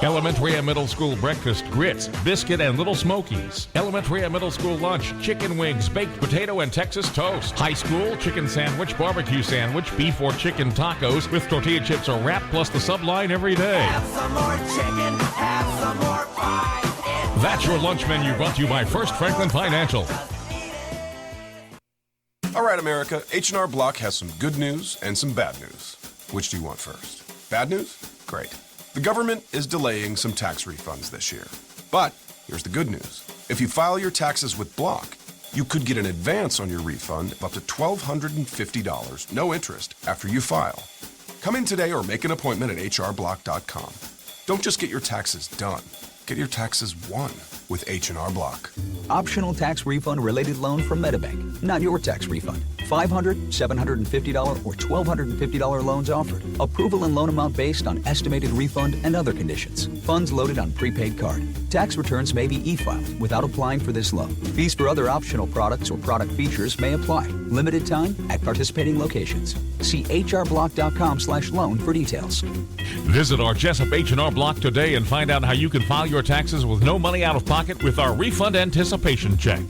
Elementary and middle school breakfast, grits, biscuit, and little smokies. Elementary and middle school lunch, chicken wings, baked potato, and Texas toast. High school, chicken sandwich, barbecue sandwich, beef or chicken tacos with tortilla chips or wrap, plus the subline every day. Have some more chicken, have some more pie. That's your lunch menu, brought to you by First Franklin Financial. All right, America, H&R Block has some good news and some bad news. Which do you want first? Bad news? Great. The government is delaying some tax refunds this year. But here's the good news. If you file your taxes with Block, you could get an advance on your refund of up to $1,250, no interest, after you file. Come in today or make an appointment at hrblock.com. Don't just get your taxes done. Get your taxes won with H&R Block. Optional tax refund related loan from MetaBank. Not your tax refund. $500, $750, or $1,250 loans offered. Approval and loan amount based on estimated refund and other conditions. Funds loaded on prepaid card. Tax returns may be e-filed without applying for this loan. Fees for other optional products or product features may apply. Limited time at participating locations. See hrblock.com/loan for details. Visit our Jesup H&R Block today and find out how you can file your taxes with no money out of pocket with our refund anticipation check.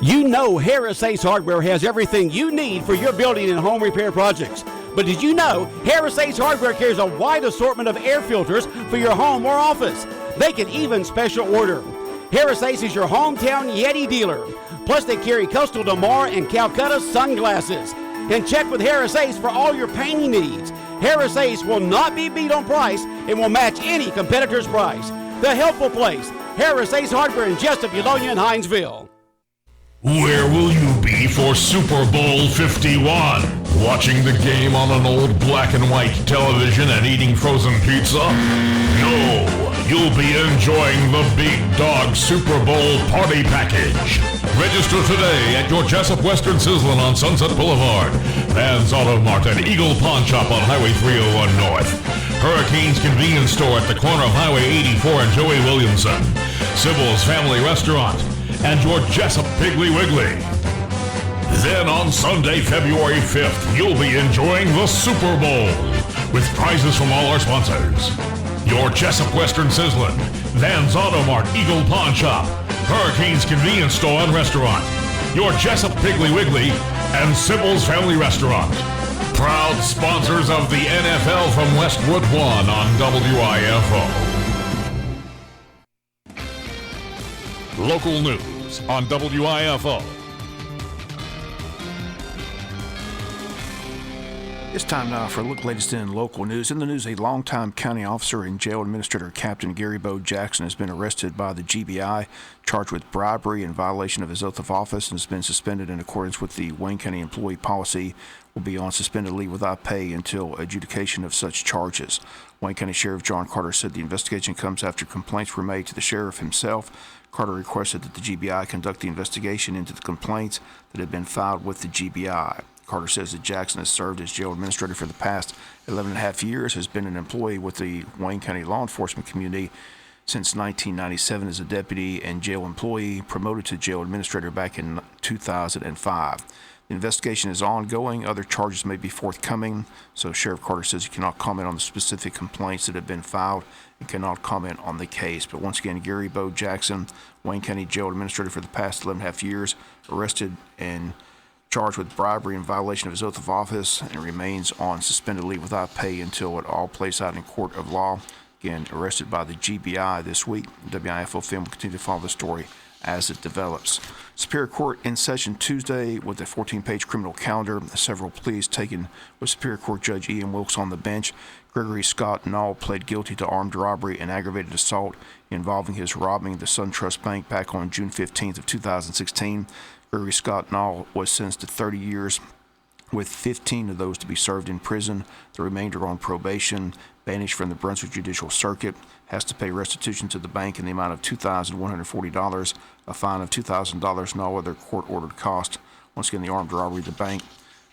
You know Harris Ace Hardware has everything you need for your building and home repair projects. But did you know Harris Ace Hardware carries a wide assortment of air filters for your home or office? They can even special order. Harris Ace is your hometown Yeti dealer. Plus they carry Custom Damar and Calcutta sunglasses. And check with Harris Ace for all your painting needs. Harris Ace will not be beat on price and will match any competitor's price. The helpful place, Harris Ace Hardware in Jesup, Eulonia, and Hinesville. Where will you be for Super Bowl 51? Watching the game on an old black and white television and eating frozen pizza? No, you'll be enjoying the Big Dog Super Bowl Party Package. Register today at your Jesup Western Sizzlin' on Sunset Boulevard, Vans Auto Mart and Eagle Pawn Shop on Highway 301 North, Hurricanes Convenience Store at the corner of Highway 84 and Joey Williamson, Sybil's Family Restaurant, and your Jesup Piggly Wiggly. Then on Sunday, February 5th, you'll be enjoying the Super Bowl with prizes from all our sponsors. Your Jesup Western Sizzlin', Vans Auto Mart, Eagle Pawn Shop, Hurricanes Convenience Store and Restaurant, your Jesup Piggly Wiggly, and Sybil's Family Restaurant. Proud sponsors of the NFL from Westwood One on WIFO. Local news on WIFO. It's time now for a look latest in local news. In the news, a longtime county officer and jail administrator, Captain Gary Bo Jackson, has been arrested by the GBI, charged with bribery in violation of his oath of office, and has been suspended in accordance with the Wayne County employee policy. Will be on suspended leave without pay until adjudication of such charges. Wayne County Sheriff John Carter said the investigation comes after complaints were made to the sheriff himself. Carter requested that the GBI conduct the investigation into the complaints that had been filed with the GBI. Carter says that Jackson has served as jail administrator for the past 11 and a half years, has been an employee with the Wayne County law enforcement community since 1997 as a deputy and jail employee, promoted to jail administrator back in 2005. The investigation is ongoing. Other charges may be forthcoming. So Sheriff Carter says he cannot comment on the specific complaints that have been filed and cannot comment on the case. But once again, Gary Bo Jackson, Wayne County jail administrator for the past 11 and a half years, arrested and charged with bribery in violation of his oath of office, and remains on suspended leave without pay until it all plays out in court of law. Again, arrested by the GBI this week. WIFO film will continue to follow the story as it develops. Superior Court in session Tuesday with a 14-page criminal calendar. Several pleas taken with Superior Court Judge Ian Wilkes on the bench. Gregory Scott Nall pled guilty to armed robbery and aggravated assault involving his robbing the SunTrust Bank back on June 15th of 2016. Gregory Scott Nall was sentenced to 30 years, with 15 of those to be served in prison, the remainder on probation, banished from the Brunswick Judicial Circuit, has to pay restitution to the bank in the amount of $2,140, a fine of $2,000, and all other court-ordered costs. Once again, the armed robbery of the bank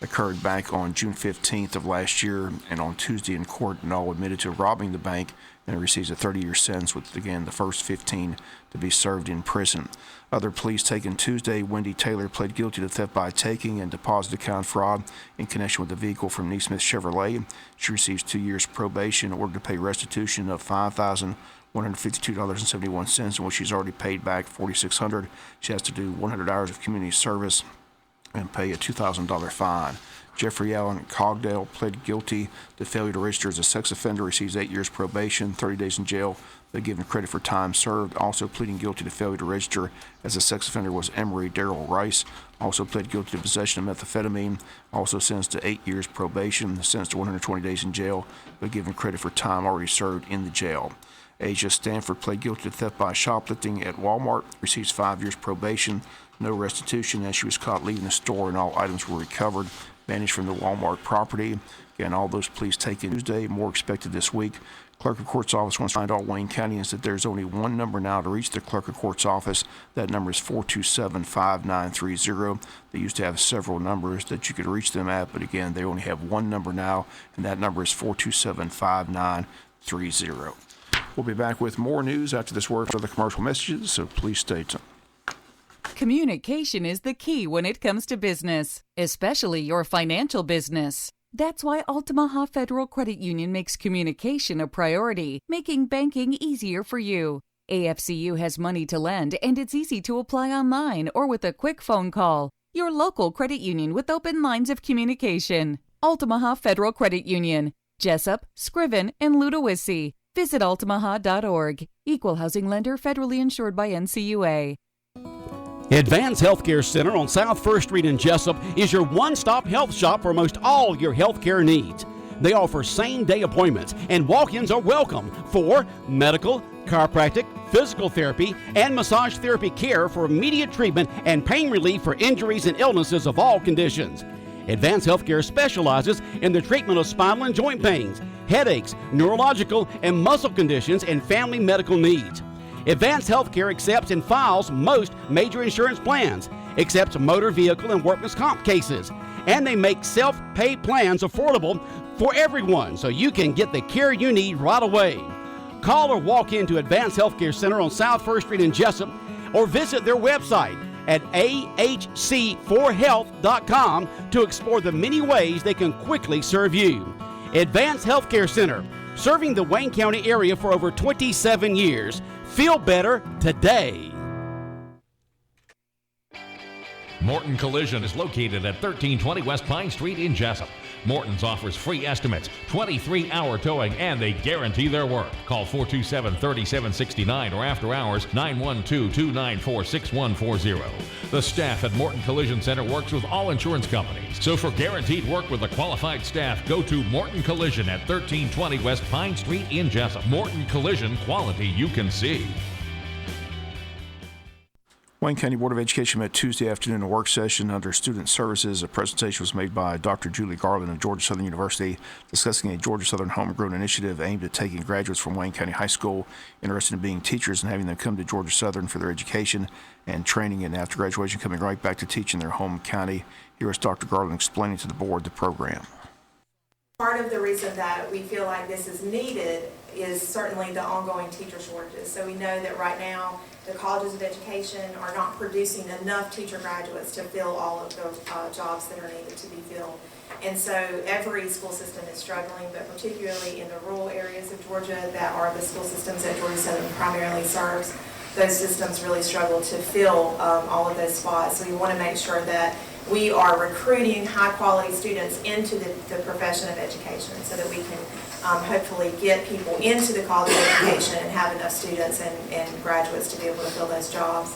occurred back on June 15th of last year, and on Tuesday in court, Null admitted to robbing the bank and receives a 30-year sentence, with, again, the first 15 to be served in prison. Other pleas taken Tuesday, Wendy Taylor pled guilty to theft by taking and deposit account fraud in connection with the vehicle from Neesmith Chevrolet. She receives 2 years probation in order to pay restitution of $5,152.71, in which she's already paid back $4,600. She has to do 100 hours of community service and pay a $2,000 fine. Jeffrey Allen Cogdale pled guilty to failure to register as a sex offender, receives 8 years probation, 30 days in jail, but given credit for time served. Also pleading guilty to failure to register as a sex offender was Emery Darrell Rice, also pled guilty to possession of methamphetamine, also sentenced to 8 years probation, sentenced to 120 days in jail, but given credit for time already served in the jail. Asia Stanford pled guilty to theft by shoplifting at Walmart, receives 5 years probation, no restitution, as she was caught leaving the store and all items were recovered, vanished from the Walmart property. Again, all those pleas taken Tuesday, more expected this week. Clerk of Court's office wants to find all Wayne Countyans that there's only one number now to reach the Clerk of Court's office. That number is 427-5930. They used to have several numbers that you could reach them at, but again, they only have one number now, and that number is 427-5930. We'll be back with more news after this word for the commercial messages, so please stay tuned. Communication is the key when it comes to business, especially your financial business. That's why Altamaha Federal Credit Union makes communication a priority, making banking easier for you. AFCU has money to lend, and it's easy to apply online or with a quick phone call. Your local credit union with open lines of communication. Altamaha Federal Credit Union, Jesup, Scriven, and Ludowici. Visit altamaha.org. Equal housing lender, federally insured by NCUA. Advance Healthcare Center on South 1st Street in Jesup is your one-stop health shop for most all your healthcare needs. They offer same-day appointments, and walk-ins are welcome for medical, chiropractic, physical therapy, and massage therapy care for immediate treatment and pain relief for injuries and illnesses of all conditions. Advance Healthcare specializes in the treatment of spinal and joint pains, headaches, neurological and muscle conditions, and family medical needs. Advance Healthcare accepts and files most major insurance plans, accepts motor vehicle and workman's comp cases, and they make self-pay plans affordable for everyone so you can get the care you need right away. Call or walk into Advance Healthcare Center on South 1st Street in Jesup or visit their website at ahc4health.com to explore the many ways they can quickly serve you. Advance Healthcare Center, serving the Wayne County area for over 27 years. Feel better today. Morton Collision is located at 1320 West Pine Street in Jesup. Morton's offers free estimates, 23-hour towing, and they guarantee their work. Call 427-3769 or after hours 912-294-6140. The staff at Morton Collision Center works with all insurance companies. So for guaranteed work with a qualified staff, go to Morton Collision at 1320 West Pine Street in Jesup. Morton Collision, quality you can see. Wayne County Board of Education met Tuesday afternoon in a work session under Student Services. A presentation was made by Dr. Julie Garland of Georgia Southern University discussing a Georgia Southern homegrown initiative aimed at taking graduates from Wayne County High School interested in being teachers and having them come to Georgia Southern for their education and training, and after graduation coming right back to teach in their home county. Here is Dr. Garland explaining to the board the program. Part of the reason that we feel like this is needed is certainly the ongoing teacher shortages. So we know that right now the colleges of education are not producing enough teacher graduates to fill all of those jobs that are needed to be filled. And so every school system is struggling, but particularly in the rural areas of Georgia that are the school systems that Georgia Southern primarily serves, those systems really struggle to fill all of those spots. So we want to make sure that we are recruiting high-quality students into the profession of education so that we can hopefully get people into the college of education and have enough students and graduates to be able to fill those jobs.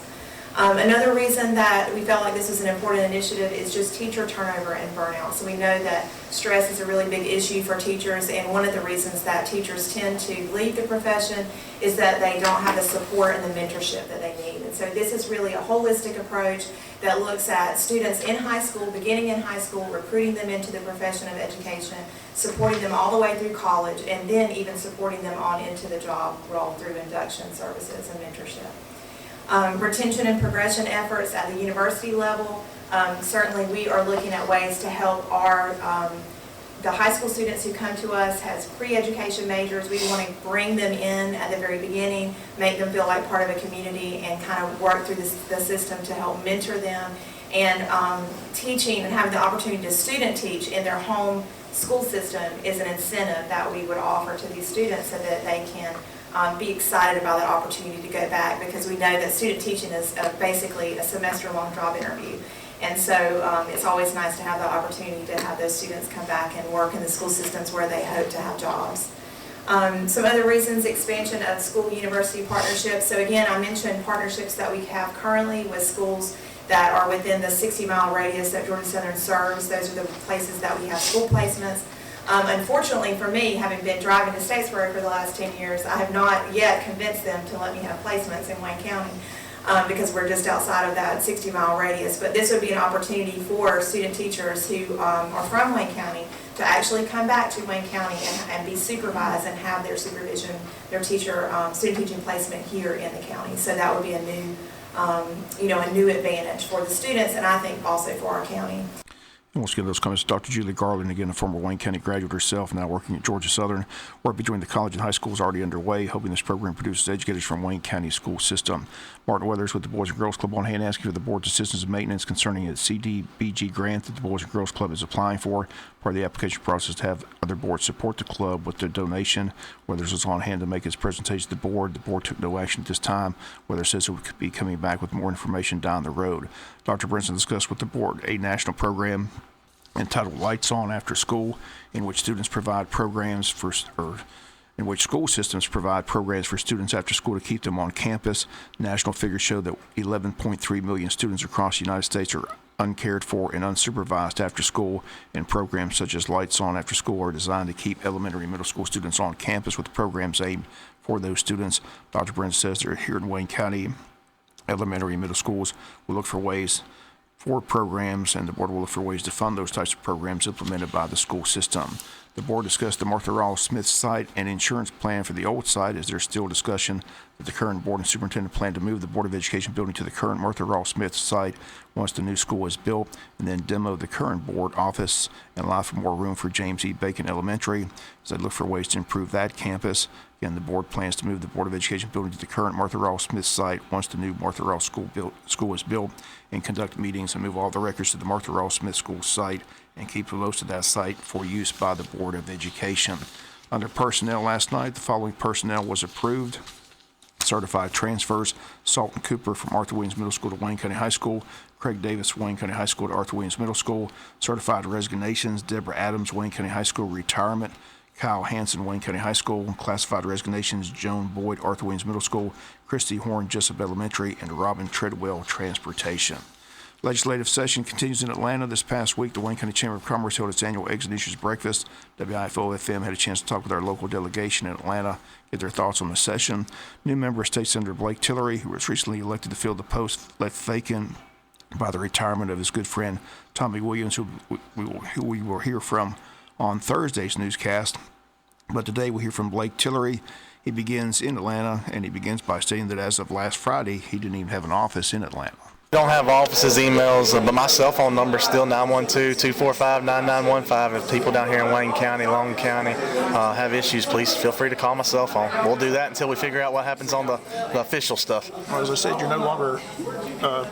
Another reason that we felt like this was an important initiative is just teacher turnover and burnout. So we know that stress is a really big issue for teachers, and one of the reasons that teachers tend to leave the profession is that they don't have the support and the mentorship that they need. And so this is really a holistic approach that looks at students in high school, beginning in high school, recruiting them into the profession of education, supporting them all the way through college, and then even supporting them on into the job role through induction services and mentorship. Retention and progression efforts at the university level Certainly, we are looking at ways to help the high school students who come to us as pre-education majors. We want to bring them in at the very beginning, make them feel like part of a community, and kind of work through the system to help mentor them. And teaching and having the opportunity to student teach in their home school system is an incentive that we would offer to these students so that they can be excited about that opportunity to go back, because we know that student teaching is basically a semester-long job interview. And so it's always nice to have the opportunity to have those students come back and work in the school systems where they hope to have jobs. Some other reasons: expansion of school-university partnerships. So again, I mentioned partnerships that we have currently with schools that are within the 60-mile radius that Georgia Southern serves. Those are the places that we have school placements. Unfortunately for me, having been driving to Statesboro for the last 10 years, I have not yet convinced them to let me have placements in Wayne County. Because we're just outside of that 60-mile radius. But this would be an opportunity for student teachers who are from Wayne County to actually come back to Wayne County and be supervised and have their supervision, their student teaching placement here in the county. So that would be a new, a new advantage for the students, and I think also for our county. And let's get those comments. Dr. Julie Garland, again, a former Wayne County graduate herself, now working at Georgia Southern. Work between the college and high school is already underway, hoping this program produces educators from Wayne County school system. Martin Weathers with the Boys and Girls Club on hand, asking for the board's assistance and maintenance concerning a CDBG grant that the Boys and Girls Club is applying for. Part of the application process to have other boards support the club with their donation. Weathers was on hand to make his presentation to the board. The board took no action at this time. Weathers says it would be coming back with more information down the road. Dr. Brinson discussed with the board a national program entitled Lights On After School, in which students provide programs in which school systems provide programs for students after school to keep them on campus. National figures show that 11.3 million students across the United States are uncared for and unsupervised after school, and programs such as Lights On After School are designed to keep elementary and middle school students on campus with programs aimed for those students. Dr. Brent says they're here in Wayne County elementary and middle schools will look for ways for programs, and the board will look for ways to fund those types of programs implemented by the school system. The board discussed the Martha Rawls Smith site and insurance plan for the old site, as there's still discussion that the current board and superintendent plan to move the Board of Education building to the current Martha Rawls Smith site once the new school is built, and then demo the current board office and allow for more room for James E. Bacon Elementary, as they look for ways to improve that campus. Again, the board plans to move the Board of Education building to the current Martha Rawls Smith site once the new Martha Rawls school is built, and conduct meetings and move all the records to the Martha Rawls Smith School site and keep most of that site for use by the Board of Education. Under personnel last night, the following personnel was approved. Certified transfers: Salton Cooper from Arthur Williams Middle School to Wayne County High School, Craig Davis, Wayne County High School to Arthur Williams Middle School. Certified resignations: Deborah Adams, Wayne County High School, retirement; Kyle Hansen, Wayne County High School. Classified resignations: Joan Boyd, Arthur Williams Middle School, Christy Horn, Jesup Elementary, and Robin Treadwell, Transportation. Legislative session continues in Atlanta. This past week, the Wayne County Chamber of Commerce held its annual Eggs and Issues Breakfast. WIFO-FM had a chance to talk with our local delegation in Atlanta, get their thoughts on the session. New member State Senator Blake Tillery, who was recently elected to fill the post left vacant by the retirement of his good friend Tommy Williams, who we will hear from on Thursday's newscast. But today we'll hear from Blake Tillery. He begins in Atlanta, and he begins by stating that as of last Friday, he didn't even have an office in Atlanta. Don't have offices, emails, but my cell phone number is still 912-245-9915. If people down here in Wayne County, Long County have issues, please feel free to call my cell phone. We'll do that until we figure out what happens on the official stuff. Well, as I said, you're no longer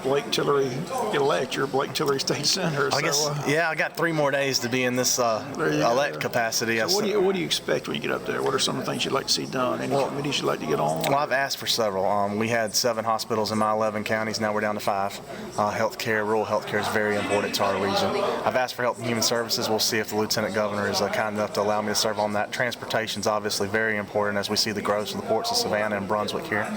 Blake Tillery elect. You're Blake Tillery State Senator. I guess, yeah, I got 3 more days to be in this elect capacity. So what do you expect when you get up there? What are some of the things you'd like to see done? Any committees you'd like to get on? Well, I've asked for several. We had 7 hospitals in my 11 counties. Now we're down to 5. Healthcare, rural healthcare is very important to our region. I've asked for Health and Human Services. We'll see if the Lieutenant Governor is kind enough to allow me to serve on that. Transportation is obviously very important as we see the growth of the ports of Savannah and Brunswick here.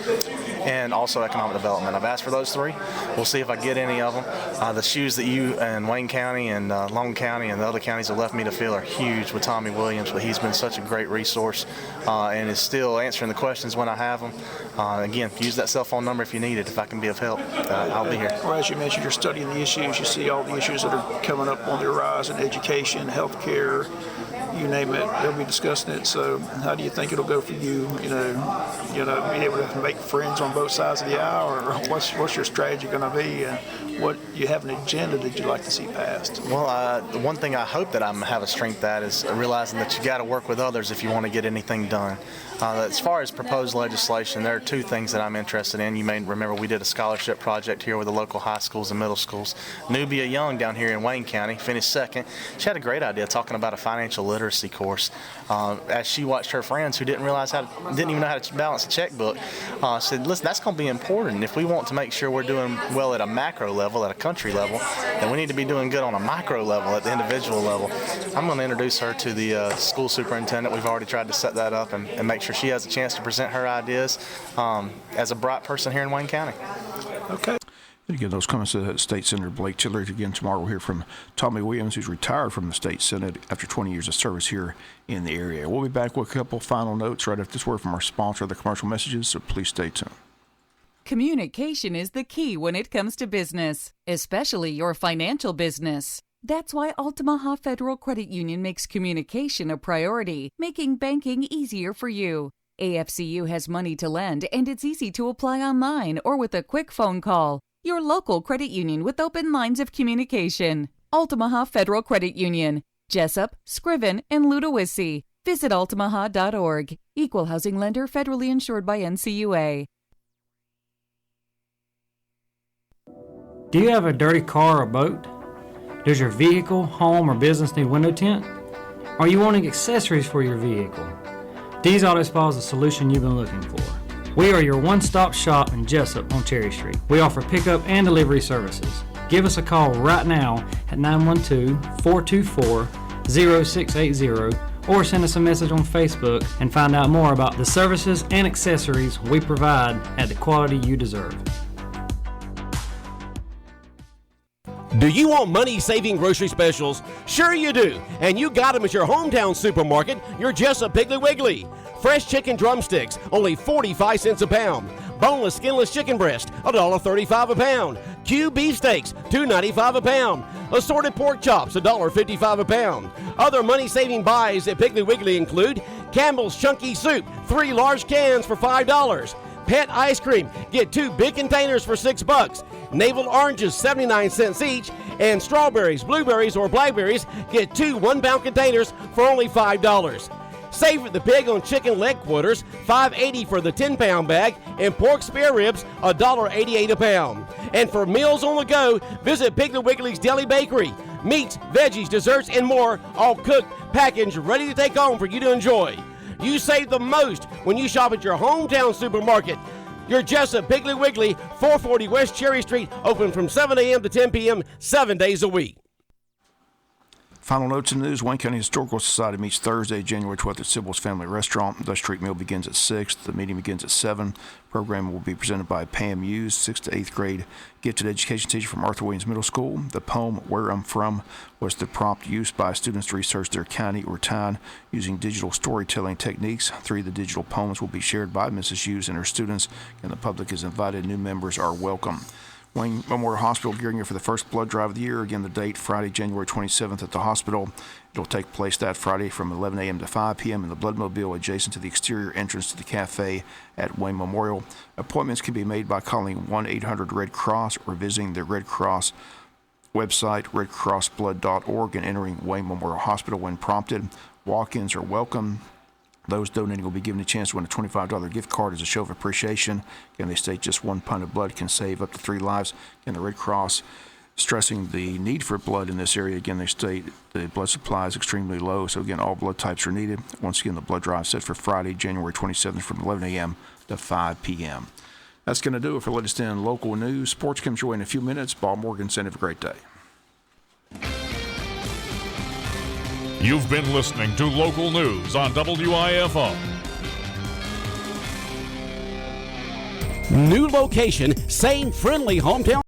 And also economic development. I've asked for those 3. We'll see if I get any of them. The shoes that you and Wayne County and Long County and the other counties have left me to fill are huge with Tommy Williams, but he's been such a great resource and is still answering the questions when I have them. Again, use that cell phone number if you need it. If I can be of help, I'll be here. Well, as you mentioned, you're studying the issues. You see all the issues that are coming up on the horizon: education, healthcare, you name it. They'll be discussing it. So, how do you think it'll go for you? Being able to make friends on both sides of the aisle, or what's your strategy going to be? what you have an agenda that you'd like to see passed? Well, the one thing I hope that I have a strength at is realizing that you got to work with others if you want to get anything done. As far as proposed legislation, there are two things that I'm interested in. You may remember we did a scholarship project here with the local high schools and middle schools. Nubia Young down here in Wayne County finished second. She had a great idea talking about a financial literacy course. As she watched her friends who didn't even know how to balance a checkbook, said, listen, that's going to be important. If we want to make sure we're doing well at a macro level, at a country level, then we need to be doing good on a micro level, at the individual level. I'm going to introduce her to the school superintendent. We've already tried to set that up and make sure she has a chance to present her ideas as a bright person here in Wayne County. Okay. And again, those comments to State Senator Blake Tillery. Again, tomorrow we'll hear from Tommy Williams, who's retired from the State Senate after 20 years of service here in the area. We'll be back with a couple final notes right after this word from our sponsor, the commercial messages, so please stay tuned. Communication is the key when it comes to business, especially your financial business. That's why Altamaha Federal Credit Union makes communication a priority, making banking easier for you. AFCU has money to lend, and it's easy to apply online or with a quick phone call. Your local credit union with open lines of communication. Altamaha Federal Credit Union. Jesup, Scriven, and Ludowici. Visit altamaha.org. Equal housing lender, federally insured by NCUA. Do you have a dirty car or boat? Does your vehicle, home, or business need window tint? Are you wanting accessories for your vehicle? D's Auto Spa is the solution you've been looking for. We are your one-stop shop in Jesup on Cherry Street. We offer pickup and delivery services. Give us a call right now at 912-424-0680 or send us a message on Facebook and find out more about the services and accessories we provide at the quality you deserve. Do you want money-saving grocery specials? Sure you do, and you got them at your hometown supermarket, your Jesup Piggly Wiggly. Fresh chicken drumsticks, only 45 cents a pound. Boneless, skinless chicken breast, $1.35 a pound. Cube beefsteaks, $2.95 a pound. Assorted pork chops, $1.55 a pound. Other money-saving buys at Piggly Wiggly include Campbell's Chunky Soup, 3 large cans for $5. Pet ice cream, get 2 big containers for $6. Navel oranges, 79 cents each. And strawberries, blueberries, or blackberries, get 2 1-pound containers for only $5. Save at the Pig on chicken leg quarters, $5.80 for the 10-pound bag, and pork spare ribs, $1.88 a pound. And for meals on the go, visit Piggly Wiggly's Deli Bakery. Meats, veggies, desserts, and more, all cooked, packaged, ready to take home for you to enjoy. You save the most when you shop at your hometown supermarket. Your Jesup Piggly Wiggly, 440 West Cherry Street, open from 7 a.m. to 10 p.m., 7 days a week. Final notes in the news. Wayne County Historical Society meets Thursday, January 12th at Sybil's Family Restaurant. The street meal begins at 6. The meeting begins at 7. Program will be presented by Pam Hughes, 6th to 8th grade gifted education teacher from Arthur Williams Middle School. The poem, Where I'm From, was the prompt used by students to research their county or town using digital storytelling techniques. 3 of the digital poems will be shared by Mrs. Hughes and her students, and the public is invited. New members are welcome. Wayne Memorial Hospital gearing up for the first blood drive of the year. Again, the date, Friday, January 27th at the hospital. It'll take place that Friday from 11 a.m. to 5 p.m. in the Bloodmobile adjacent to the exterior entrance to the cafe at Wayne Memorial. Appointments can be made by calling 1-800-RED-CROSS or visiting the Red Cross website, redcrossblood.org, and entering Wayne Memorial Hospital when prompted. Walk-ins are welcome. Those donating will be given a chance to win a $25 gift card as a show of appreciation. Again, they state just 1 pint of blood can save up to 3 lives. And the Red Cross stressing the need for blood in this area. Again, they state the blood supply is extremely low. So again, all blood types are needed. Once again, the blood drive set for Friday, January 27th from 11 a.m. to 5 p.m. That's going to do it for latest in local news. Sports comes your way in a few minutes. Bob Morganson, have a great day. You've been listening to local news on WIFO. New location, same friendly hometown.